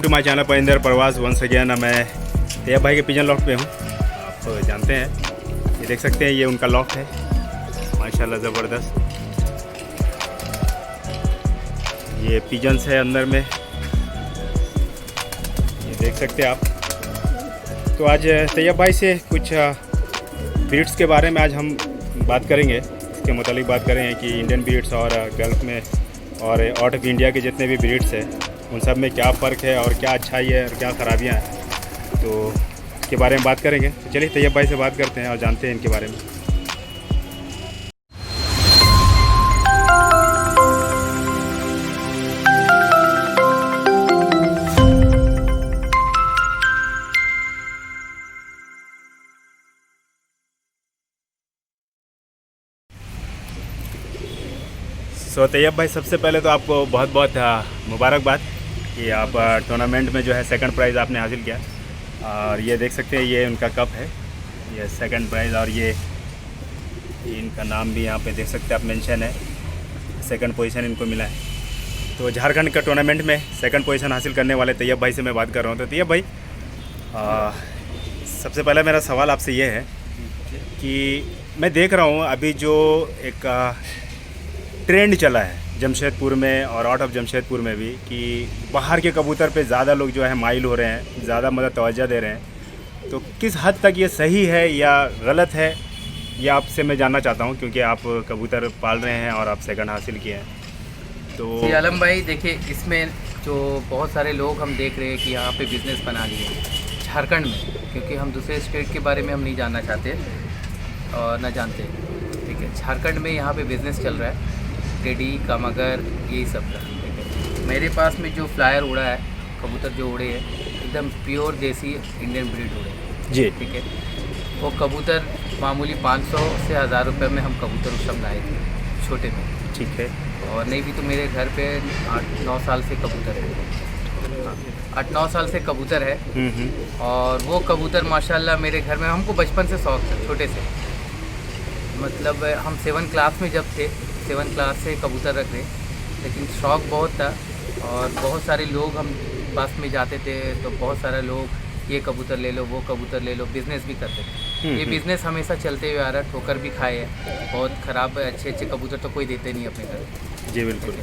To my channel परिंदर प्रवास once again. मैं तैयब भाई के पिजन लॉफ्ट पे हूँ। आप जानते हैं, ये देख सकते हैं, ये उनका लॉफ्ट है। माशाल्लाह ज़बरदस्त। ये पिजन्स है अंदर में, ये देख सकते हैं आप। तो आज तैयब भाई से कुछ ब्रीड्स के बारे में आज हम बात करेंगे। इसके मुतालिक बात करेंगे कि इंडियन ब्रीड्स और गल्फ़ में और आउट ऑफ इंडिया के जितने भी ब्रीड्स हैं उन सब में क्या फ़र्क है और क्या अच्छाई है और क्या ख़राबियाँ हैं, तो इसके बारे में बात करेंगे। तो चलिए तैयब भाई से बात करते हैं और जानते हैं इनके बारे में। तो तैयब भाई, सबसे पहले तो आपको बहुत बहुत मुबारकबाद कि आप टूर्नामेंट में जो है सेकंड प्राइज़ आपने हासिल किया। और ये देख सकते हैं, ये उनका कप है, ये सेकंड प्राइज़। और ये इनका नाम भी यहाँ पे देख सकते हैं आप, मेंशन है। सेकंड पोजीशन इनको मिला है। तो झारखंड का टूर्नामेंट में सेकंड पोजीशन हासिल करने वाले तैयब भाई से मैं बात कर रहा हूँ। तो तैयब भाई, सबसे पहला मेरा सवाल आपसे ये है कि मैं देख रहा हूँ अभी जो एक ट्रेंड चला है जमशेदपुर में और आउट ऑफ जमशेदपुर में भी, कि बाहर के कबूतर पे ज़्यादा लोग जो है माइल हो रहे हैं, ज़्यादा मतलब तवज्जो दे रहे हैं। तो किस हद तक ये सही है या गलत है, ये आपसे मैं जानना चाहता हूँ, क्योंकि आप कबूतर पाल रहे हैं और आप सेकंड हासिल किए हैं। तो जी आलम भाई, देखिए, इसमें जो बहुत सारे लोग हम देख रहे हैं कि यहाँ पे बिज़नेस बना लिए झारखंड में, क्योंकि हम दूसरे स्टेट के बारे में हम नहीं जानना चाहते और ना जानते। ठीक है, झारखंड में यहाँ पे बिज़नेस चल रहा है, टेडी, कामगर, यही सब का। ठीक है, मेरे पास में जो फ्लायर उड़ा है, कबूतर जो उड़े हैं, एकदम प्योर देसी इंडियन ब्रीड उड़े हैं जी। ठीक है, वो कबूतर मामूली 500 से 1000 रुपये में हम कबूतर उस समय लाए थे, छोटे में। ठीक है। और नहीं भी तो मेरे घर पे 8-9 साल से कबूतर है, 8-9 साल से कबूतर है। और वो कबूतर माशाल्लाह मेरे घर में, हमको बचपन से शौक़ था, छोटे से, मतलब हम 7 क्लास में जब थे, 7 क्लास से कबूतर रख रहे, लेकिन शौक़ बहुत था। और बहुत सारे लोग, हम बस में जाते थे तो बहुत सारे लोग ये कबूतर ले लो, वो कबूतर ले लो, बिज़नेस भी करते थे। ये बिज़नेस हमेशा चलते हुए आ रहा है, ठोकर भी खाए है, बहुत ख़राब है। अच्छे अच्छे कबूतर तो कोई देते नहीं अपने घर। जी बिल्कुल।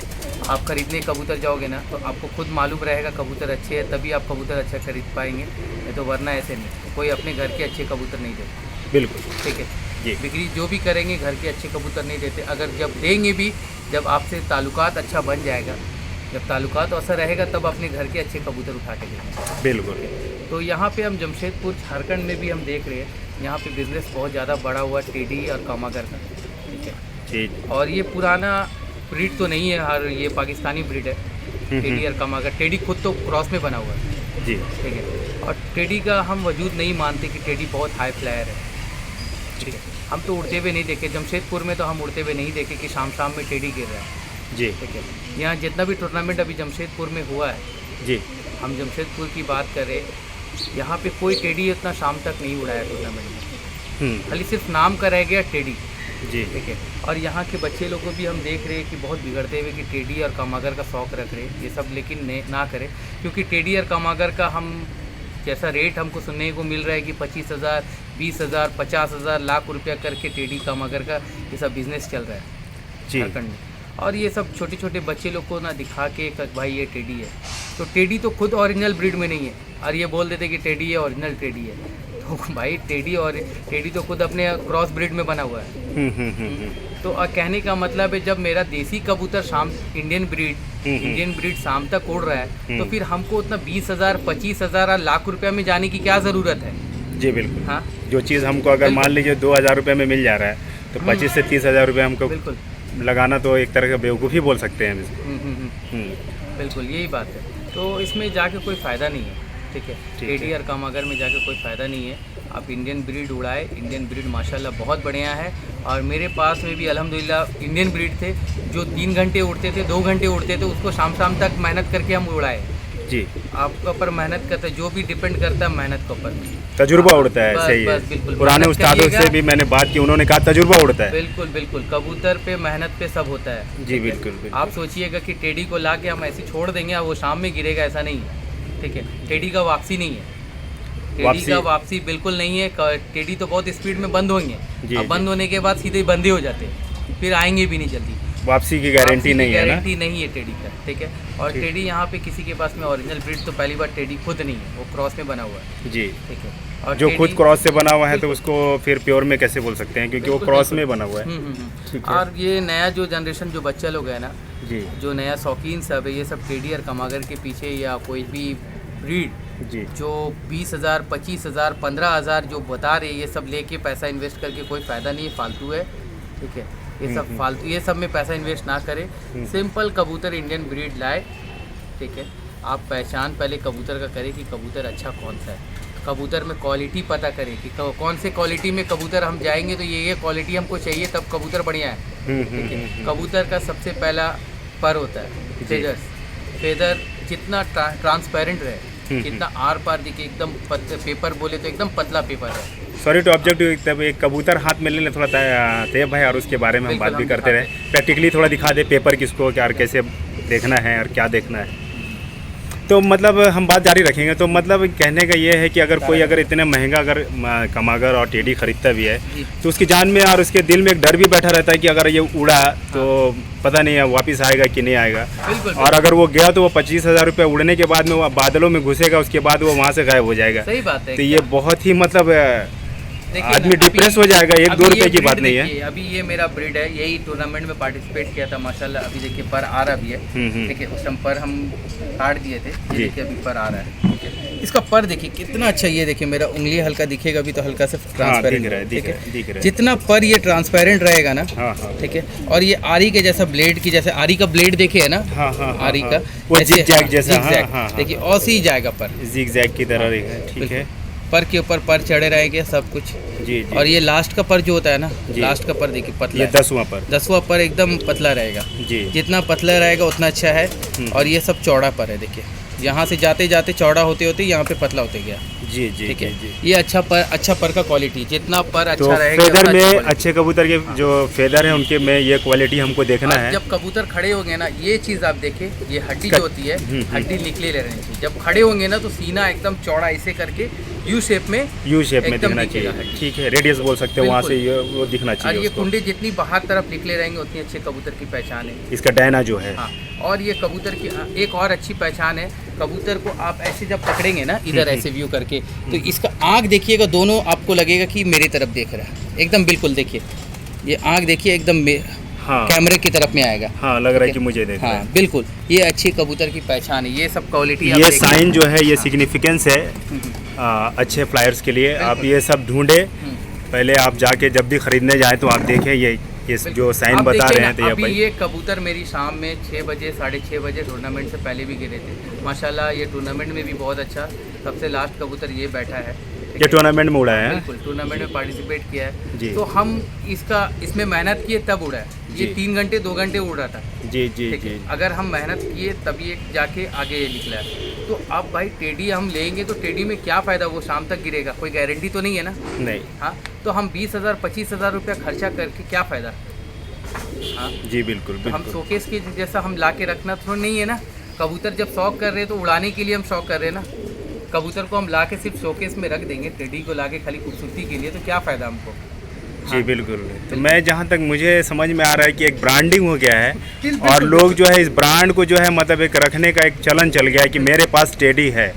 आप खरीदने कबूतर जाओगे ना तो आपको खुद मालूम रहेगा कबूतर अच्छे हैं, तभी आप कबूतर अच्छा खरीद पाएंगे, नहीं तो वरना ऐसे नहीं। कोई अपने घर के अच्छे कबूतर नहीं देते। बिल्कुल। ठीक है जी। बिक्री जो भी करेंगे घर के अच्छे कबूतर नहीं देते। अगर जब देंगे भी, जब आपसे ताल्लुकात अच्छा बन जाएगा, जब ताल्लुकात ऐसा रहेगा, तब अपने घर के अच्छे कबूतर उठा के देंगे। बिल्कुल। तो यहाँ पे हम जमशेदपुर झारखंड में भी हम देख रहे हैं, यहाँ पे बिज़नेस बहुत ज़्यादा बढ़ा हुआ टेडी और कामागर का। ठीक है जी। और ये पुराना ब्रीड तो नहीं है, हर ये पाकिस्तानी ब्रीड है, टेडी और कामागर। टेडी खुद तो क्रॉस में बना हुआ है। जी। ठीक है, और टेडी का हम वजूद नहीं मानते कि टेडी बहुत हाई फ्लायर है। ठीक है, हम तो उड़ते हुए नहीं देखे जमशेदपुर में, तो हम उड़ते हुए नहीं देखे कि शाम शाम में टेडी गिर रहा है। जी। ठीक है, यहाँ जितना भी टूर्नामेंट अभी जमशेदपुर में हुआ है, जी। हम जमशेदपुर की बात करें, यहाँ पे कोई टेडी इतना शाम तक नहीं उड़ाया टूर्नामेंट में, खाली सिर्फ नाम का रह गया टेडी। जी। ठीक है, और यहाँ के बच्चे लोगों को भी हम देख रहे हैं कि बहुत बिगड़ते हुए कि टेडी और कामागर का शौक़ रख रहे हैं। ये सब लेकिन ना करें, क्योंकि टेडी और कामागर का हम जैसा रेट हमको सुनने को मिल रहा है कि 25,000, 20,000, 50,000, लाख रुपया करके टेडी कामागर का ये सब बिज़नेस चल रहा है झारखंड में। और ये सब छोटे छोटे बच्चे लोग को ना दिखा के भाई ये टेडी है, तो टेडी तो खुद ओरिजिनल ब्रीड में नहीं है, और ये बोल देते कि टेडी है, ओरिजिनल टेडी है। तो भाई टेडी तो खुद अपने क्रॉस ब्रीड में बना हुआ है। तो कहने का मतलब है, जब मेरा देसी कबूतर शाम इंडियन ब्रीड शाम तक उड़ रहा है, तो फिर हमको उतना 20,000, 25,000 और लाख रुपया में जाने की क्या ज़रूरत है। जी बिल्कुल। हाँ, जो चीज़ हमको अगर मान लीजिए 2,000 रुपये में मिल जा रहा है, तो 25 से 30,000 रुपये हमको बिल्कुल लगाना तो एक तरह का बेवकूफ़ी बोल सकते हैं। बिल्कुल यही बात है। तो इसमें जाके कोई फ़ायदा नहीं है। ठीक है, टेडी और कामागर में जाके कोई फ़ायदा नहीं है। आप इंडियन ब्रीड उड़ाए, इंडियन ब्रीड माशाल्लाह बहुत बढ़िया है। और मेरे पास में भी अल्हम्दुलिल्लाह इंडियन ब्रीड थे जो 3 घंटे उड़ते थे, 2 घंटे उड़ते थे, उसको शाम शाम तक मेहनत करके हम उड़ाए। जी। आपके ऊपर मेहनत करता है, जो भी डिपेंड करता है मेहनत के ऊपर, तजुर्बा उड़ता है। बस, सही बस, है। बिल्कुल। पुराने उस्तादों से भी मैंने बात की, उन्होंने कहा तजुर्बा उड़ता है। बिल्कुल बिल्कुल, कबूतर पे मेहनत पे सब होता है। जी बिल्कुल। आप सोचिएगा कि टेडी को ला के हम ऐसे छोड़ देंगे और वो शाम में गिरेगा, ऐसा नहीं है। ठीक है। टेडी का वापसी नहीं है, टेडी का वापसी बिल्कुल नहीं है। टेडी तो बहुत स्पीड में बंद होंगे, अब बंद होने के बाद सीधे बंद ही हो जाते हैं, फिर आएंगे भी नहीं जल्दी। वापसी की गारंटी नहीं है ना? गारंटी नहीं है टेडी का, ठीक है। और टेडी यहाँ पे किसी के पास में ओरिजिनल ब्रीड तो पहली बार टेडी खुद नहीं है, वो क्रॉस में बना हुआ है जी, ठीक है। और जो खुद क्रॉस से बना हुआ है तो उसको फिर प्योर में कैसे बोल सकते हैं, क्योंकि वो क्रॉस में बना हुआ है। ठीक है। और ये नया जो जनरेशन जो बच्चा लोग है ना जी, जो नया शौकीन सब है, ये सब टेडी और कमागर के पीछे या कोई भी ब्रीड जी, जो 20,000 25,000 15,000 जो बता रहे, ये सब लेके पैसा इन्वेस्ट करके कोई फ़ायदा नहीं है, फालतू है, ठीक है। ये सब फालतू, ये सब में पैसा इन्वेस्ट ना करें। सिंपल कबूतर इंडियन ब्रीड लाए, ठीक है। आप पहचान पहले कबूतर का करें कि कबूतर अच्छा कौन सा है, कबूतर में क्वालिटी पता करें कि कौन से क्वालिटी में कबूतर हम जाएंगे तो ये क्वालिटी हमको चाहिए, तब कबूतर बढ़िया है, ठीक है। कबूतर का सबसे पहला पर होता है फेदर्स, फेदर जितना ट्रांसपेरेंट रहे, जितना आर पार दिखे, एकदम पेपर बोले तो एकदम पतला पेपर है। सॉरी टू ऑब्जेक्ट, तब एक कबूतर हाथ में लेने थोड़ा तैयब भाई, और उसके बारे में हम बात भी करते रहे। प्रैक्टिकली थोड़ा दिखा दे पेपर किसको क्या और कैसे देखना है और क्या देखना है, तो मतलब हम बात जारी रखेंगे। तो मतलब कहने का ये है कि अगर कोई अगर इतने महंगा अगर कमागर और टेडी खरीदता भी है तो उसकी जान में और उसके दिल में एक डर भी बैठा रहता है कि अगर ये उड़ा तो पता नहीं है वापस आएगा कि नहीं आएगा। और अगर वो गया तो वो 25,000 रुपये उड़ने के बाद में वो बादलों में घुसेगा, उसके बाद वो वहाँ से गायब हो जाएगा। सही बात है। तो ये बहुत ही मतलब आदमी डिप्रेस हो जाएगा, 1-2 रुपए की बात नहीं है। अभी ये मेरा ब्रीड है, यही टूर्नामेंट में पार्टिसिपेट किया था माशाल्लाह। अभी देखिए पर आ रहा भी है, ठीक है। उस टाइम पर हम काट दिए थे, देखिए अभी पर आ रहा है, ठीक है। इसका पर देखिए कितना अच्छा, ये देखिए मेरा उंगली हल्का दिखेगा भी तो हल्का से ट्रांसपेरेंट है, ठीक है। जितना पर ये ट्रांसपेरेंट रहेगा ना, ठीक है। और ये आरी के जैसा ब्लेड की, जैसे आरी का ब्लेड देखे है ना, आरी का वो जिग-जैग जैसा, देखिए ऐसे ही जाएगा पर, जिग-जैग की तरह रहेगा, ठीक है। पर के ऊपर पर चढ़े रहेंगे सब कुछ जी। और ये लास्ट का पर जो होता है ना, लास्ट का पर देखिए पतला, ये 10वां पर एकदम पतला रहेगा जी। जितना पतला रहेगा उतना अच्छा है। और ये सब चौड़ा पर है, देखिए यहाँ से जाते जाते चौड़ा होते होते यहाँ पे पतला होते गया जी जी, ठीक है जी। ये अच्छा पर का क्वालिटी, जितना पर अच्छा तो रहेगा फेदर में अच्छे कबूतर के जो फेदर है उनके में ये क्वालिटी हमको देखना है। जब कबूतर खड़े होंगे ना, ये चीज़ आप देखें, ये हड्डी जो होती है, हड्डी निकले रहनी चाहिए। जब खड़े होंगे ना तो सीना एकदम चौड़ा ऐसे करके यू शेप में दिखना चाहिए, ठीक है। रेडियस बोल सकते हैं, वहाँ से ये वो दिखना चाहिए। और ये कुंडे जितनी बाहर तरफ निकले रहेंगे उतनी अच्छे कबूतर की पहचान है, इसका डायना जो है। हाँ। और ये कबूतर की एक और अच्छी पहचान है, कबूतर को आप ऐसे जब पकड़ेंगे ना इधर ऐसे व्यू करके, तो इसका आँख देखिएगा, दोनों आपको लगेगा कि मेरी तरफ देख रहा है, एकदम बिल्कुल देखिए ये आँख देखिए एकदम कैमरे की तरफ में आएगा। हाँ, लग रहा है कि मुझे देख रहा है। बिल्कुल, ये अच्छी कबूतर की पहचान है। ये सब क्वालिटी, ये साइन जो है, ये सिग्निफिकेंस है अच्छे फ्लायर्स के लिए। आप ये सब ढूंढे, पहले आप जाके जब भी खरीदने जाए तो आप देखें ये जो साइन बता रहे हैं। तो अभी ये कबूतर मेरी शाम में 6 बजे 6:30 बजे टूर्नामेंट से पहले भी गिरे थे माशाल्लाह। ये टूर्नामेंट में भी बहुत अच्छा, सबसे लास्ट कबूतर ये बैठा है, ये टूर्नामेंट में उड़ा है। बिल्कुल, टूर्नामेंट में पार्टिसिपेट किया है जी। तो हम इसमें मेहनत किए तब उड़ा है। ये 3 घंटे 2 घंटे उड़ रहा था जी जी जी। अगर हम मेहनत किए तब ये जाके आगे निकला है। तो अब भाई टेडी हम लेंगे तो टेडी में क्या फ़ायदा, वो शाम तक गिरेगा, कोई गारंटी तो नहीं है ना। नहीं। हाँ, तो हम 20,000 25,000 रुपया खर्चा करके क्या फ़ायदा। हाँ जी बिल्कुल, बिल्कुल। हम शोकेस के जैसा हम ला के रखना तो नहीं है ना। कबूतर जब शौक कर रहे हैं तो उड़ाने के लिए हम शौक कर रहे हैं ना। कबूतर को हम ला के सिर्फ शोकेस में रख देंगे, टेडी को ला के खाली खूबसूरती के लिए, तो क्या फ़ायदा हमको। जी बिल्कुल। तो मैं जहाँ तक मुझे समझ में आ रहा है कि एक ब्रांडिंग हो गया है और लोग जो है इस ब्रांड को जो है मतलब एक रखने का एक चलन चल गया है कि मेरे पास टेडी है।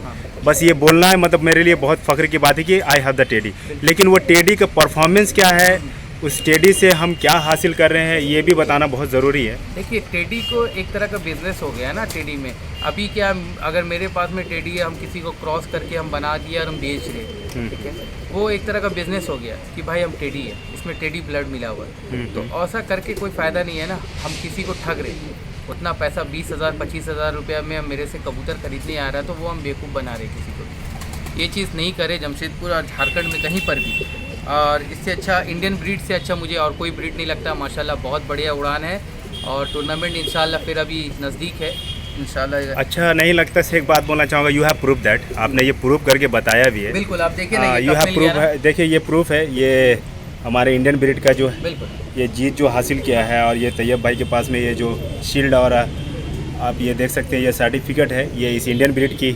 बस ये बोलना है, मतलब मेरे लिए बहुत फ़ख्र की बात है कि आई हैव द टेडी। लेकिन वो टेडी का परफॉर्मेंस क्या है, उस टेडी से हम क्या हासिल कर रहे हैं, ये भी बताना बहुत ज़रूरी है। देखिए टेडी को एक तरह का बिजनेस हो गया है ना टेडी में। अभी क्या, अगर मेरे पास में टेडी है, हम किसी को क्रॉस करके हम बना दिया और हम बेच रहे, ठीक है, वो एक तरह का बिजनेस हो गया कि भाई हम टेडी है, इसमें टेडी ब्लड मिला हुआ है। तो ऐसा करके कोई फ़ायदा नहीं है ना। हम किसी को ठग रहे, उतना पैसा 20,000 25,000 रुपया में मेरे से कबूतर खरीदने आ रहा है तो वो हम बेवकूफ़ बना रहे किसी को। ये चीज़ नहीं करे जमशेदपुर और झारखंड में कहीं पर भी। और इससे अच्छा इंडियन ब्रीड से अच्छा मुझे और कोई ब्रीड नहीं लगता। माशाल्लाह बहुत बढ़िया उड़ान है और टूर्नामेंट इंशाल्लाह फिर अभी नज़दीक है इंशाल्लाह। अच्छा नहीं लगता से एक बात बोलना चाहूँगा, यू हैव प्रूफ दैट, आपने ये प्रूफ करके बताया भी है। बिल्कुल, आप देखिए ना, यू हैव प्रूफ है। देखिए ये प्रूफ है, ये हमारे इंडियन ब्रीड का जो बिल्कुल ये जीत जो हासिल किया है। और ये तैयब भाई के पास में ये जो शील्ड और आप ये देख सकते हैं, ये सर्टिफिकेट है, ये इस इंडियन ब्रीड की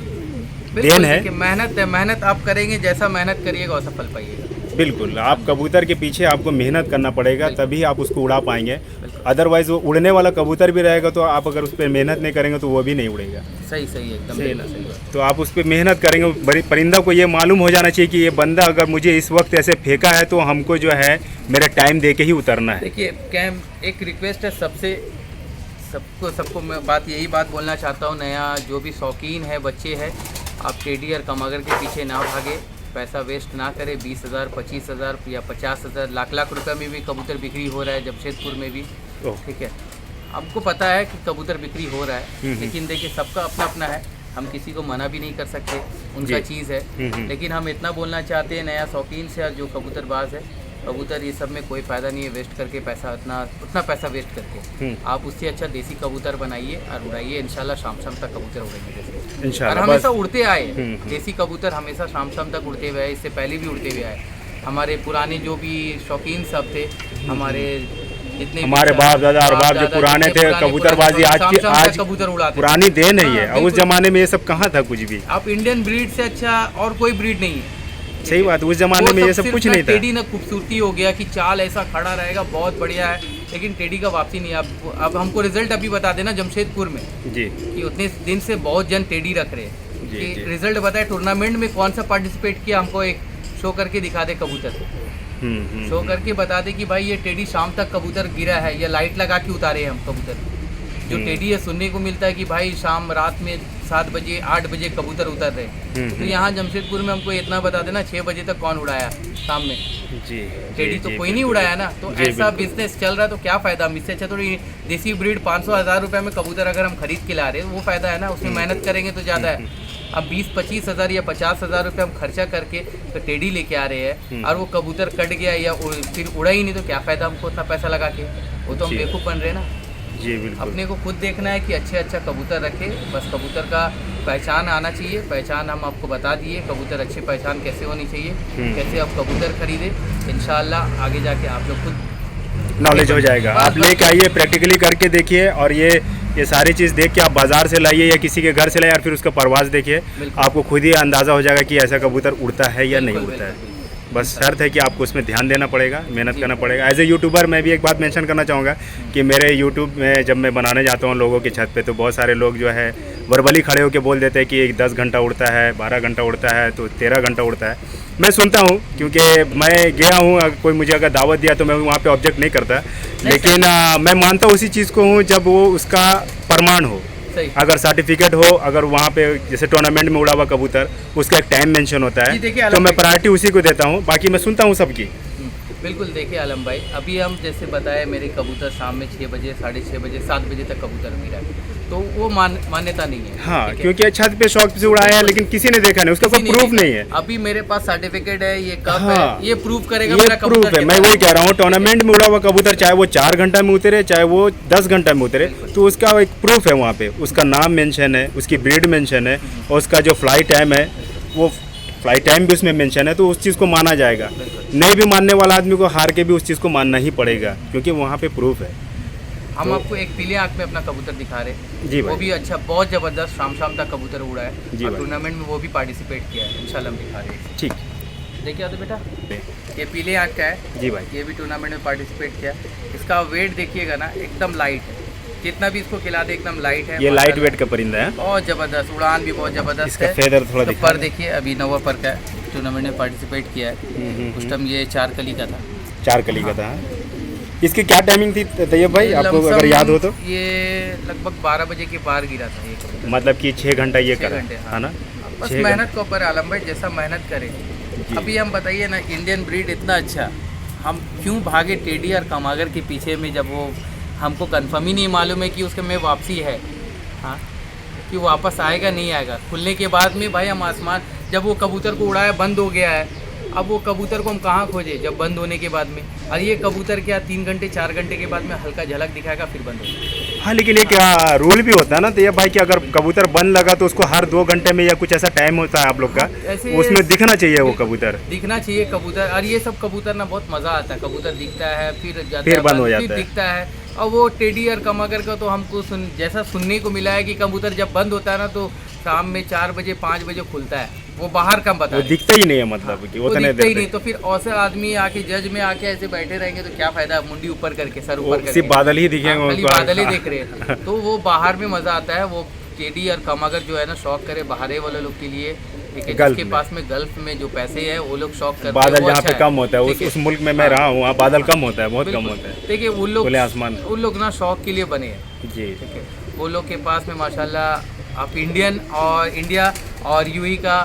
देन है। देखिए, मेहनत है, मेहनत आप करेंगे, जैसा मेहनत करिएगा वैसा फल पाइएगा। बिल्कुल, आप कबूतर के पीछे आपको मेहनत करना पड़ेगा, बिल्कुल। तभी आप उसको उड़ा पाएंगे। बिल्कुल। अदरवाइज वो उड़ने वाला कबूतर भी रहेगा तो आप अगर उस पर मेहनत नहीं करेंगे तो वो भी नहीं उड़ेगा। सही सही एकदम सही बिल्कुल ना? सही बात। तो आप उस पर मेहनत करेंगे, परिंदा को ये मालूम हो जाना चाहिए कि ये बंदा अगर मुझे इस वक्त ऐसे फेंका है तो हमको जो है मेरा टाइम दे के ही उतरना है। देखिए कैम एक रिक्वेस्ट है सबसे, सबको मैं यही बात बोलना चाहता हूँ, नया जो भी शौकीन है, बच्चे हैं, आप टेडी और कमागर के पीछे ना भागे, पैसा वेस्ट ना करें। 20,000 25,000 या 50,000 लाख रुपए में भी कबूतर बिक्री हो रहा है जमशेदपुर में भी। ओह। ठीक है, हमको पता है कि कबूतर बिक्री हो रहा है, लेकिन देखिए सबका अपना अपना है, हम किसी को मना भी नहीं कर सकते, उनका जी। चीज़ है। लेकिन हम इतना बोलना चाहते हैं नया शौकीन से और जो कबूतरबाज है, कबूतर ये सब में कोई फ़ायदा नहीं है वेस्ट करके पैसा, उतना पैसा वेस्ट करके। आप उससे अच्छा देसी कबूतर बनाइए और उड़ाइए, इंशाल्लाह शाम तक कबूतर उड़ेंगे जैसे। और इंशाल्लाह हमेशा बस। उड़ते आए, देसी कबूतर हमेशा शाम तक उड़ते हुए आए, इससे पहले भी उड़ते हुए आए। हमारे पुराने जो भी शौकीन सब थे, हमारे जितने हमारे बाप दादा और बाप जो पुराने थे, कबूतरबाजी आज कबूतर उड़ाते पुरानी देन है ये। हाँ, और उस जमाने में ये सब कहाँ था कुछ भी। आप इंडियन ब्रीड से अच्छा और कोई ब्रीड नहीं है। सही बात, उस जमाने में ये सब कुछ नहीं था। टेडी ना खूबसूरती हो गया कि चाल ऐसा खड़ा रहेगा, बहुत बढ़िया है, लेकिन टेडी का वापसी नहीं है। अब हमको रिजल्ट अभी बता देना जमशेदपुर में जी कि उतने दिन से बहुत जन टेडी रख रहे हैं जी, कि जी। रिजल्ट बताए टूर्नामेंट में कौन सा पार्टिसिपेट किया, हमको एक शो करके दिखा दे कबूतर, शो करके बता दे कि भाई ये टेडी शाम तक कबूतर गिरा है या लाइट लगा के उतारे हैं हम कबूतर। जो टेडी है सुनने को मिलता है कि भाई शाम रात में 7 बजे 8 बजे कबूतर उतर रहे। तो यहाँ जमशेदपुर में हमको इतना बता देना 6 बजे तक कौन उड़ाया शाम में, जी। टेडी तो जी, कोई नहीं बिल्कुल। उड़ाया ना। तो जी, ऐसा बिल्कुल। बिजनेस चल रहा है तो क्या फ़ायदा, हम इससे अच्छा थोड़ी देसी ब्रीड 500-1000 रुपये में कबूतर अगर हम खरीद के ला रहे हैं वो फ़ायदा है ना, उसमें मेहनत करेंगे तो ज़्यादा है। अब 20-25 हज़ार या 50,000 रुपये हम खर्चा करके तो टेडी लेके आ रहे हैं और वो कबूतर कट गया या फिर उड़ा ही नहीं, तो क्या फ़ायदा हमको उतना पैसा लगा के, वो तो हम जी। बेवकूफ़ बन रहे ना। जी बिल्कुल। अपने को खुद देखना है कि अच्छे अच्छा कबूतर रखे, बस कबूतर का पहचान आना चाहिए। पहचान हम आपको बता दिए, कबूतर अच्छी पहचान कैसे होनी चाहिए, कैसे आप कबूतर खरीदे, इंशाल्लाह आगे जाके आप लोग खुद नॉलेज हो जाएगा। बस, आप बस। लेके आइए, प्रैक्टिकली करके देखिए, और ये सारी चीज़ देख के आप बाज़ार से लाइए या किसी के घर से लाइए और फिर उसका परवाज देखिए, बिल्कुल। आपको खुद ही अंदाज़ा हो जाएगा कि ऐसा कबूतर उड़ता है या नहीं बिल्कुल, उड़ता है। बिल्कुल, बस शर्त है कि आपको उसमें ध्यान देना पड़ेगा, मेहनत जी। करना पड़ेगा। एज ए यूट्यूबर मैं भी एक बात मेंशन करना चाहूँगा कि मेरे यूट्यूब में जब मैं बनाने जाता हूँ लोगों की छत पे, तो बहुत सारे लोग जो है वर्बली खड़े होकर बोल देते हैं कि 10 घंटा उड़ता है, 12 घंटा उड़ता है, तो 13 घंटा उड़ता है। मैं सुनता हूँ क्योंकि मैं गया हूँ, कोई मुझे अगर दावत दिया तो मैं वहाँ पे ऑब्जेक्ट नहीं करता, लेकिन मैं मानता हूँ उसी चीज़ को हूँ जब वो उसका प्रमाण हो, सही। अगर सर्टिफिकेट हो, अगर वहाँ पे जैसे टूर्नामेंट में उड़ा हुआ कबूतर उसका एक टाइम मेंशन होता जी, देखिए है, तो अलग मैं भाई। प्रायोरिटी उसी को देता हूँ, बाकी मैं सुनता हूँ सबकी। बिल्कुल। देखिए आलम भाई, अभी हम जैसे बताए मेरे कबूतर शाम में 6 बजे 6:30 बजे 7 बजे तक कबूतर गिरा है, तो वो मान्यता नहीं है। हाँ, ठीक है? क्योंकि छत पे शौक से उड़ाया है लेकिन किसी ने देखा नहीं, उसका कोई किसी प्रूफ देखा। नहीं है। अभी मेरे पास सर्टिफिकेट है, ये कब हाँ, है, ये प्रूफ करेगा ये मेरा प्रूफ कबूतर है। मैं कितना वही कह रहा हूँ, टूर्नामेंट में उड़ा हुआ कबूतर चाहे वो 4 घंटा में उतरे चाहे वो 10 घंटा में उतरे, तो उसका एक प्रूफ है, वहाँ पे उसका नाम मेंशन है, उसकी ब्रीड मेंशन है, और उसका जो फ्लाई टाइम है वो फ्लाई टाइम भी उसमें मेंशन है, तो उस चीज़ को माना जाएगा। नहीं भी मानने वाला आदमी को हार के भी उस चीज़ को मानना ही पड़ेगा, क्योंकि वहाँ पे प्रूफ है। हम तो- आपको एक पीले आँख में अपना कबूतर दिखा रहे हैं, जी वो भाई। भी अच्छा, बहुत ज़बरदस्त शाम तक कबूतर उड़ा है जी और भाई। टूर्नामेंट में वो भी पार्टिसिपेट किया है, इंशाल्लाह हम दिखा रहे हैं। ठीक। देखिए तो बेटा, ये पीले आँख का है, जी भाई। ये भी टूर्नामेंट में पार्टिसिपेट किया। इसका वेट देखिएगा ना, एकदम लाइट है, जितना भी इसको खिला दे एकदम लाइट है। ये लाइट माशाल्लाह। वेट का परिंदा है। बहुत ज़बरदस्त, उड़ान भी बहुत ज़बरदस्त इसका है। फेदर थोड़ा तो दिखा पर दो। देखिए अभी नवा पर का है, टूर्नामेंट में पार्टिसिपेट किया है। उस टाइम ये 4 कली का था। 4 कली का था। इसकी क्या टाइमिंग थी तैयब भाई, आपको अगर लमसम याद हो तो? ये लगभग 12 बजे के पार गिरा था ये कबूतर। मतलब कि 6 घंटा ये 6 करा घंटे, हाँ। है ना? बस 6 मेहनत के ऊपर है आलम भाई, जैसा मेहनत करे। अभी हम बताइए ना, इंडियन ब्रीड इतना अच्छा, हम क्यों भागे टेडी और कमागर के पीछे में, जब वो हमको कंफर्म ही नहीं मालूम है कि उसके में वापसी है, हाँ, कि वापस आएगा नहीं आएगा। खुलने के बाद में भाई हम आसमान, जब वो कबूतर को उड़ाया बंद हो गया है, अब वो कबूतर को हम कहाँ खोजे जब बंद होने के बाद में। और ये कबूतर क्या 3 घंटे 4 घंटे के बाद में हल्का झलक दिखाएगा फिर बंद हो जाएगा। हाँ, लेकिन एक रूल भी होता है ना तैयब भाई कि अगर कबूतर बंद लगा तो उसको हर 2 घंटे में या कुछ ऐसा टाइम होता है आप लोग का, ऐसे उसमें दिखना चाहिए वो कबूतर। दिखना चाहिए कबूतर। और ये सब कबूतर ना बहुत मज़ा आता है, कबूतर दिखता है फिर जाता फिर है, बंद हो जाता फिर है। दिखता है। और वो टेडी और कमागर का तो हमको जैसा सुनने को मिला है कि कबूतर जब बंद होता है ना तो शाम में 4 बजे 5 बजे खुलता है, वो बाहर कम बता वो रहे। दिखता ही नहीं है, मतलब कि वो उतने दिखता ही देर नहीं, तक तो फिर औसत आदमी आके जज में आके ऐसे बैठे रहेंगे तो क्या फायदा, मुंडी ऊपर करके सर वो ऊपर करके सिर्फ बादल ही दिखेंगे हाँ, खाली उनको। बादल ही देख रहे हैं। तो वो बाहर में मज़ा आता है। वो केडी और कामागर जो है ना, शौक करे बाहर वाले लोग के लिए, ठीक है, गल्फ जिसके में। पास में गल्फ में जो पैसे है वो लोग शौक करते हैं, बादल वो जहाँ अच्छा पे कम होता है, ठीक उस मुल्क में मैं रहा हूँ, वहाँ बादल कम होता है, बहुत कम बिल्कुल। होता है। देखिए खुले आसमान। उन लोग ना शौक के लिए बने हैं, जी ठीक है। वो लोग के पास में माशाल्लाह आप इंडिया और यूएई का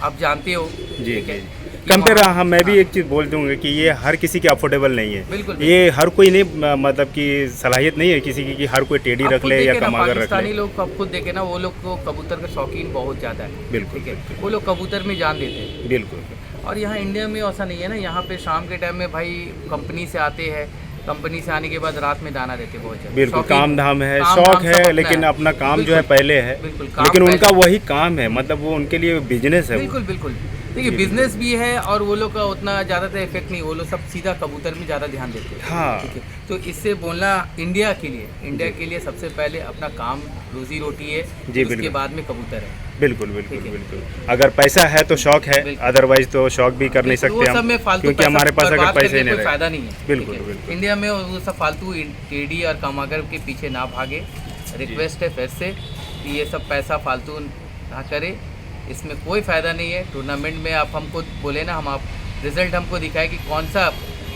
आप जानते हो, जी ठीक है। जी। कंपेयर, हाँ मैं भी एक चीज़ बोल दूंगा कि ये हर किसी के अफोर्डेबल नहीं है। बिल्कुल, ये हर कोई नहीं, मतलब कि सलाहियत नहीं है किसी की कि हर कोई टेढ़ी आप रख खुद ले या देखे ना, कमागर रख पाकिस्तानी ले। लोग को आप खुद देखे ना, वो लोग को कबूतर के शौकीन बहुत ज़्यादा है, बिल्कुल, ठीक है। बिल्कुल। वो लोग कबूतर में जान देते हैं। बिल्कुल और यहाँ इंडिया में ऐसा नहीं है ना, यहाँ पे शाम के टाइम में भाई कंपनी से आते हैं, कंपनी से आने के बाद रात में दाना देते बहुत ज़्यादा। बिल्कुल, शौकीन- काम धाम है, काम शौक धाम सब है, अपना लेकिन है। अपना काम जो है बिल्कुल, पहले है, बिल्कुल, काम लेकिन उनका पहले। वही काम है, मतलब वो उनके लिए बिजनेस है वो। बिल्कुल बिल्कुल। देखिए बिजनेस भी है और वो लोग का उतना ज़्यादातर इफेक्ट नहीं, वो लोग सब सीधा कबूतर में ज़्यादा ध्यान देते हैं, हाँ ठीक है। तो इससे बोलना इंडिया के लिए सबसे पहले अपना काम रोजी रोटी है, जी, उसके बिल्कुल। बाद में कबूतर है। बिल्कुल बिल्कुल ठीक है। बिल्कुल। अगर पैसा है तो शौक है, बिल्कुल। अदरवाइज तो शौक भी कर नहीं तो वो सकते सब में हम, फालतू क्योंकि पैसा हमारे पास अगर बर्बाद पैसे करने ही नहीं कोई रहे। फायदा नहीं है, बिल्कुल, ठीक है। बिल्कुल। इंडिया में वो सब फालतू टेडी और कामागर के पीछे ना भागे। रिक्वेस्ट है फिर से कि ये सब पैसा फालतू ना करे, इसमें कोई फ़ायदा नहीं है। टूर्नामेंट में आप हमको बोले ना, हम आप रिजल्ट हमको दिखाए कि कौन सा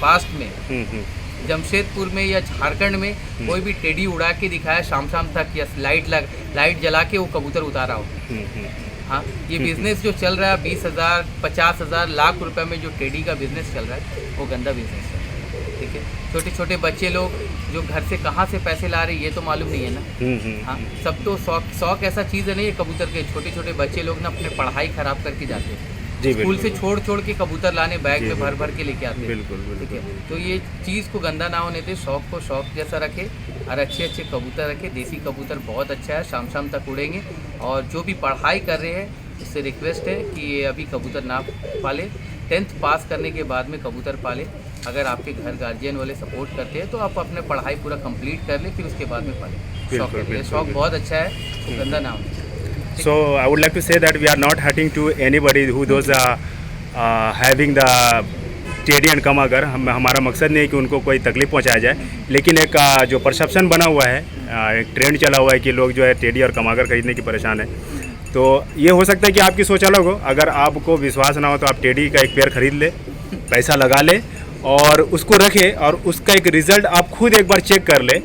पास्ट में जमशेदपुर में या झारखंड में कोई भी टेडी उड़ा के दिखाया शाम तक, या लाइट जला के वो कबूतर उतारा हो। हाँ, ये बिजनेस जो चल रहा है 20,000 50,000 लाख रुपए में जो टेडी का बिजनेस चल रहा है, वो गंदा बिजनेस चल रहा है, ठीक है। छोटे छोटे बच्चे लोग जो घर से कहाँ से पैसे ला रहे हैं ये तो मालूम नहीं है ना। हाँ, सब तो शौक ऐसा चीज़ है नहीं है कबूतर के। छोटे छोटे बच्चे लोग ना अपने पढ़ाई खराब करके जाते हैं, जी स्कूल से बिल्कुल छोड़ के कबूतर लाने बैग जी, में भर के लेके आते हैं, बिल्कुल ठीक बिल्कुल। है। तो ये चीज़ को गंदा ना होने दे, शौक को शौक जैसा रखे और अच्छे अच्छे कबूतर रखे। देसी कबूतर बहुत अच्छा है, शाम तक उड़ेंगे। और जो भी पढ़ाई कर रहे हैं उससे रिक्वेस्ट है कि ये अभी कबूतर ना पाले, 10th पास करने के बाद में कबूतर पाले। अगर आपके घर गार्जियन वाले सपोर्ट करते हैं तो आप अपने पढ़ाई पूरा कंप्लीट कर ले, फिर उसके बाद में पाले। शौक बिल्कुल, के लिए बिल्कुल, शौक बिल्कुल। बहुत अच्छा है, तो गंदा ना हो। So I would like to say that we are not hurting to anybody who those having the टेडी एंड कमागर। हमारा मकसद नहीं है कि उनको कोई तकलीफ पहुंचाया जाए, लेकिन एक जो परसेप्शन बना हुआ है, एक ट्रेंड चला हुआ है कि लोग जो है टेडी और कमागर खरीदने की परेशान है। तो ये हो सकता है कि आपकी सोच अलग हो। अगर आपको विश्वास ना हो तो आप टेडी का एक पेयर खरीद ले, पैसा लगा ले और उसको रखे, और उसका एक रिज़ल्ट आप खुद एक बार चेक कर ले,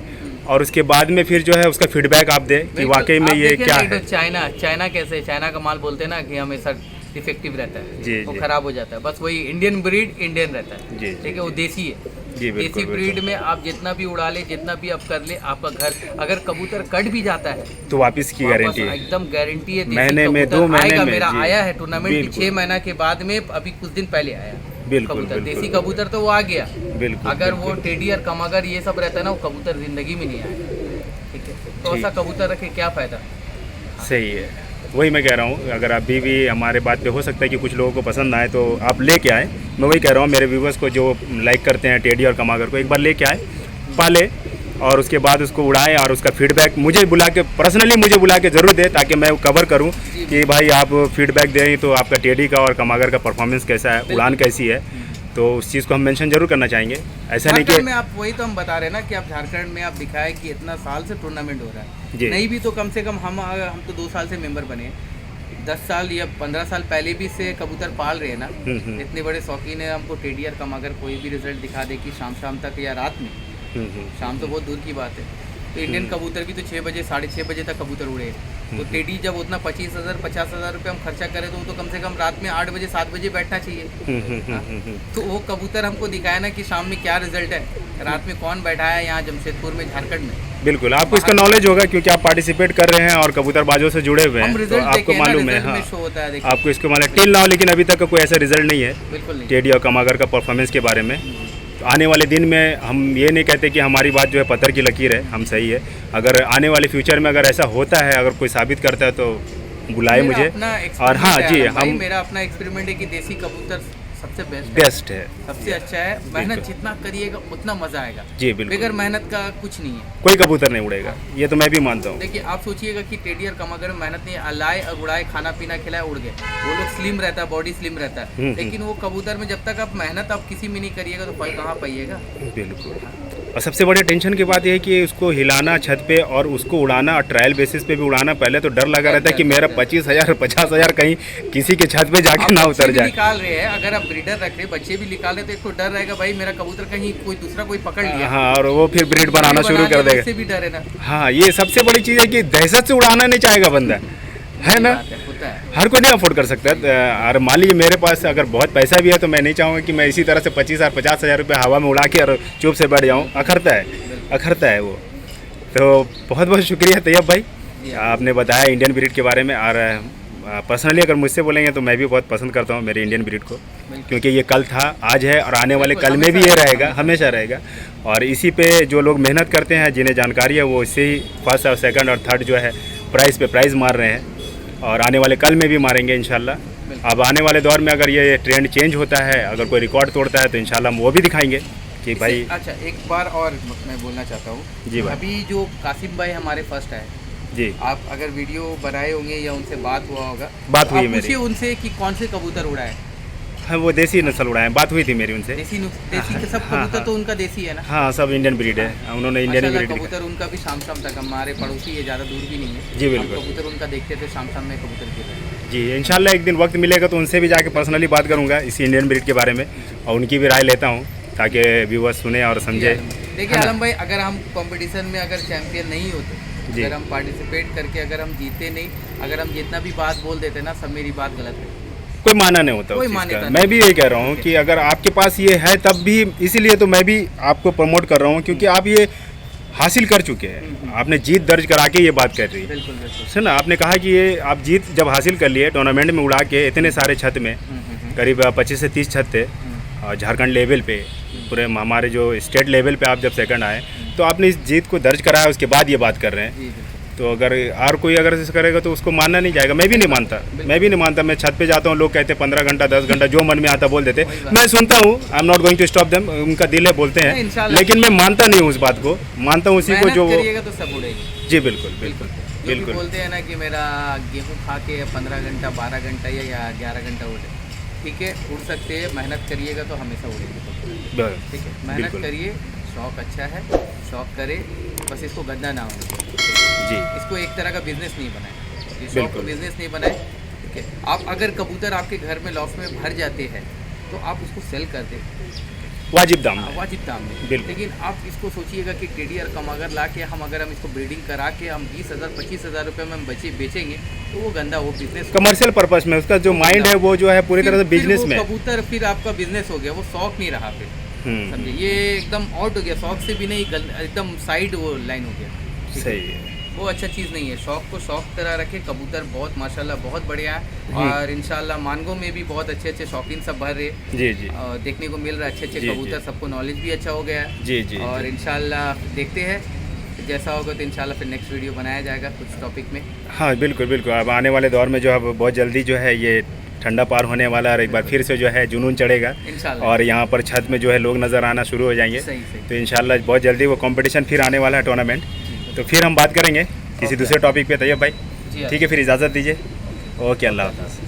और उसके बाद में फिर जो है उसका फीडबैक आप दे कि वाकई में आप ये देखें क्या ना, है। चाइना कैसे, चाइना का माल बोलते हैं ना कि हमेशा डिफेक्टिव रहता है, जी, वो जी। खराब हो जाता है। बस वही इंडियन ब्रीड इंडियन रहता है, जी, ठीक है, वो देसी है। जी बिल्कुल देसी ब्रीड में आप जितना भी उड़ा ले, जितना भी आप कर ले, आपका घर अगर कबूतर कट भी जाता है तो वापस की वापस गारंटी है। एकदम गारंटी है। देसी महीने में, कबूतर 2 महीने आएगा। में, मेरा जी। आया है टूर्नामेंट बिल्कुल। 6 महीना के बाद में, अभी कुछ दिन पहले आया बिल्कुल, कबूतर। बिल्कुल। देसी कबूतर तो वो आ गया। बिल्कुल अगर वो बिल्कुल। टेडी और कमागर ये सब रहता है ना, वो कबूतर जिंदगी में नहीं आएगा, ठीक है। तो ठीक। ऐसा कबूतर रखे क्या फायदा। सही है, वही मैं कह रहा हूँ। अगर अभी भी हमारे बात पे हो सकता है कि कुछ लोगों को पसंद आए तो आप लेके आए। मैं वही कह रहा हूँ, मेरे व्यूवर्स को जो लाइक करते हैं टेडी और कमागर को, एक बार लेके आए, पाले, और उसके बाद उसको उड़ाएं, और उसका फीडबैक मुझे बुला के, पर्सनली मुझे बुला के ज़रूर दे, ताकि मैं कवर करूं कि भाई आप फीडबैक दें तो आपका टेडी का और कमागर का परफॉर्मेंस कैसा है, उड़ान कैसी है। तो उस चीज़ को हम मेंशन जरूर करना चाहेंगे। ऐसा नहीं झारखंड में कि आप वही तो हम बता रहे हैं ना कि आप झारखंड में आप दिखाए कि इतना साल से टूर्नामेंट हो रहा जी। है, नहीं भी तो कम से कम हम तो 2 साल से मेंबर बने हैं। 10 साल या 15 साल पहले भी से कबूतर पाल रहे हैं ना। इतने बड़े शौकीन है, हमको टेडी और कमागर कोई भी रिजल्ट दिखा दे कि शाम तक या रात में, शाम तो बहुत दूर की बात है। तो इंडियन कबूतर भी तो 6 बजे 6:30 बजे तक कबूतर उड़े। तो टेडी जब उतना 25,000 50,000 रुपये हम खर्चा करें तो वो तो कम से कम रात में 8 बजे 7 बजे बैठना चाहिए। तो वो कबूतर हमको दिखाया ना कि शाम में क्या रिजल्ट है, रात में कौन बैठा है यहाँ जमशेदपुर में, झारखंड में। बिल्कुल आपको इसका नॉलेज होगा, क्योंकि आप पार्टिसिपेट कर रहे हैं और कबूतरबाजों से जुड़े हुए हम हैं, तो रिजल्ट आपको देखे हैं ना, मालूम है। रिजल्ट हाँ, में शो होता है, देखिए। आपको इसके मालूम टिल नाउ, लेकिन अभी तक का कोई ऐसा रिजल्ट नहीं है बिल्कुल नहीं। टेडी और कमागर का परफॉर्मेंस के बारे में। तो आने वाले दिन में हम ये नहीं कहते कि हमारी बात जो है पत्थर की लकीर है, हम सही है। अगर आने वाले फ्यूचर में अगर ऐसा होता है, अगर कोई साबित करता है तो बुलाए मेरा मुझे। अपना और हाँ experiment जी, है, भाई, हम मेरा अपना एक्सपेरिमेंट है कि देसी कबूतर सबसे बेस्ट बेस्ट है। सबसे अच्छा है। मेहनत जितना करिएगा उतना मजा आएगा। जी बिल्कुल, बगैर मेहनत का कुछ नहीं है। कोई कबूतर नहीं उड़ेगा, ये तो मैं भी मानता हूँ। देखिए आप सोचिएगा कि टेडी और कामागर में मेहनत नहीं है, लाए और उड़ाए, खाना पीना खिलाए, उड़ गए। वो लोग स्लिम रहता है, बॉडी स्लिम रहता है, लेकिन वो कबूतर में जब तक आप मेहनत आप किसी में नहीं करिएगा तो फल कहाँ पाइएगा। बिल्कुल। और सबसे बड़ी टेंशन की बात यह है कि उसको हिलाना छत पे और उसको उड़ाना और ट्रायल बेसिस पे भी उड़ाना, पहले तो डर लगा रहता है कि मेरा 25,000 50,000 कहीं किसी के छत पे जाके ना उतर जाए। निकाल रहे हैं, अगर आप ब्रीडर रख रहे बच्चे भी निकाल रहे तो एक तो डर रहेगा भाई मेरा कबूतर कहीं कोई दूसरा कोई पकड़ लिया। हाँ, और वो फिर ब्रीड बनाना शुरू कर देगा। इससे भी डर है ना। हाँ, ये सबसे बड़ी चीज़ है कि दहशत से उड़ाना नहीं चाहेगा बंदा, है ना। होता है। हर कोई नहीं अफोर्ड कर सकता है। और मान लीजिए मेरे पास अगर बहुत पैसा भी है तो मैं नहीं चाहूँगा कि मैं इसी तरह से 25,000 50,000 रुपये हवा में उड़ा के और चुप से बैठ जाऊँ। अखरता है वो। तो बहुत बहुत शुक्रिया तैयब भाई, आपने बताया इंडियन ब्रीड के बारे में। और पर्सनली अगर मुझसे बोलेंगे तो मैं भी बहुत पसंद करता हूँ मेरी इंडियन ब्रीड को, क्योंकि ये कल था, आज है और आने वाले कल में भी ये रहेगा, हमेशा रहेगा। और इसी पे जो लोग मेहनत करते हैं, जिन्हें जानकारी है, वो इससे ही फर्स्ट और सेकंड और थर्ड जो है प्राइज़ मार रहे हैं और आने वाले कल में भी मारेंगे इंशाल्लाह। अब आने वाले दौर में अगर ये ट्रेंड चेंज होता है, अगर कोई रिकॉर्ड तोड़ता है तो इंशाल्लाह हम वो भी दिखाएंगे कि भाई। अच्छा एक बार और मैं बोलना चाहता हूँ जी भाई। अभी जो कासिम भाई हमारे फर्स्ट आए जी, आप अगर वीडियो बनाए होंगे या उनसे बात हुआ होगा, बात हुई आप मेरी। पूछिए उनसे कि कौन से कबूतर उड़ाए। हाँ, वो देसी नस्ल उड़ाए, बात हुई थी मेरी उनसे। देसी के सब कबूतर तो उनका देसी है ना। हाँ, सब इंडियन ब्रीड है, उन्होंने इंडियन माशाल्लाह ब्रीड। कबूतर उनका भी शाम तक, हमारे पड़ोसी है, ज़्यादा दूर भी नहीं है। जी बिल्कुल। हम कबूतर उनका देखते थे शाम में कबूतर के। जी इंशाल्लाह एक दिन वक्त मिलेगा तो उनसे भी जाके पर्सनली बात करूंगा इसी इंडियन ब्रीड के बारे में और उनकी भी राय लेता हूँ ताकि व्यूअर्स सुने और समझे। देखिए आलम भाई, अगर हम कंपटीशन में अगर चैंपियन नहीं होते, अगर हम पार्टिसिपेट करके अगर हम जीते नहीं, अगर हम जितना भी बात बोल देते ना, सब मेरी बात गलत है, कोई माना नहीं होता कोई उस चीज़ मान्यता का। नहीं। मैं भी यही कह रहा हूँ कि अगर आपके पास ये है तब भी, इसीलिए तो मैं भी आपको प्रमोट कर रहा हूँ क्योंकि आप ये हासिल कर चुके हैं, आपने जीत दर्ज करा के ये बात कर रही है। बिल्कुल बिल्कुल। है ना, आपने कहा कि ये आप जीत जब हासिल कर लिए टूर्नामेंट में उड़ा के इतने सारे छत में, करीब 25 से 30 छत थे और झारखंड लेवल पे, पूरे हमारे जो स्टेट लेवल पे आप जब सेकंड आए तो आपने इस जीत को दर्ज कराया, उसके बाद ये बात कर रहे हैं। जी बिल्कुल। तो अगर और कोई अगर ऐसे करेगा तो उसको मानना नहीं जाएगा। मैं भी नहीं मानता। मैं छत पे जाता हूँ, लोग कहते हैं 15 घंटा 10 घंटा, जो मन में आता बोल देते, मैं सुनता हूँ। I am not going to stop them, उनका दिल है, बोलते हैं, लेकिन मैं मानता नहीं हूँ उस बात को। मानता हूँ उसी को जो करिएगा तो सब उड़ेगी। जी बिल्कुल बिल्कुल जो भी बिल्कुल। बोलते हैं ना कि मेरा गेहूँ खा के 15 घंटा 12 घंटा या 11 घंटा उड़े, ठीक है, उड़ सकते हैं, मेहनत करिएगा तो हमेशा उड़ेगी। बस, ठीक है, मेहनत बिल्कुल। करिए, शौक अच्छा है, शौक करे, बस इसको गंदा ना हो, जी इसको एक तरह का बिजनेस नहीं बनाए, ये शौक बिल्कुल। को बिजनेस नहीं बनाए। ठीक है, आप अगर कबूतर आपके घर में लॉफ्ट में भर जाते हैं तो आप उसको सेल कर दें वाजिब दाम में। वाजिब दाम में। बिल्कुल। लेकिन आप इसको सोचिएगा कि टेडी और कमागर ला के हम अगर हम इसको ब्रीडिंग करा के हम 20,000 25,000 रुपये में हम बेचेंगे तो वो गंदा, वो बिजनेस कमर्शियल पर्पस में उसका जो माइंड है वो जो है पूरी तरह से बिजनेस में। कबूतर फिर आपका बिजनेस हो गया, वो शौक नहीं रहा फिर, समझे, ये एकदम आउट हो गया, शौक से भी नहीं, एकदम साइड वो लाइन हो गया। ठीक है? सही है। वो अच्छा चीज़ नहीं है। शौक को शौक तरह रखे। कबूतर बहुत माशाल्लाह बहुत बढ़िया है और इंशाल्लाह मानगो में भी बहुत अच्छे अच्छे शौकीन सब भर रहे, जी जी और देखने को मिल रहा है अच्छे अच्छे जी, कबूतर, सबको नॉलेज भी अच्छा हो गया है। जी जी और जी। इंशाल्लाह देखते हैं जैसा होगा तो इंशाल्लाह फिर नेक्स्ट वीडियो बनाया जाएगा कुछ टॉपिक में। हाँ बिल्कुल बिल्कुल। अब आने वाले दौर में जो है बहुत जल्दी जो है ये ठंडा पार होने वाला है और एक बार फिर से जो है जुनून चढ़ेगा इंशाल्लाह। और यहाँ पर छत में जो है लोग नज़र आना शुरू हो जाएंगे। सही सही। तो इंशाल्लाह बहुत जल्दी वो कंपटीशन फिर आने वाला है, टूर्नामेंट। तो फिर हम बात करेंगे किसी दूसरे टॉपिक पे। तैयब भाई जी ठीक है, फिर इजाज़त दीजिए। ओके, अल्लाह हाफ़िज़।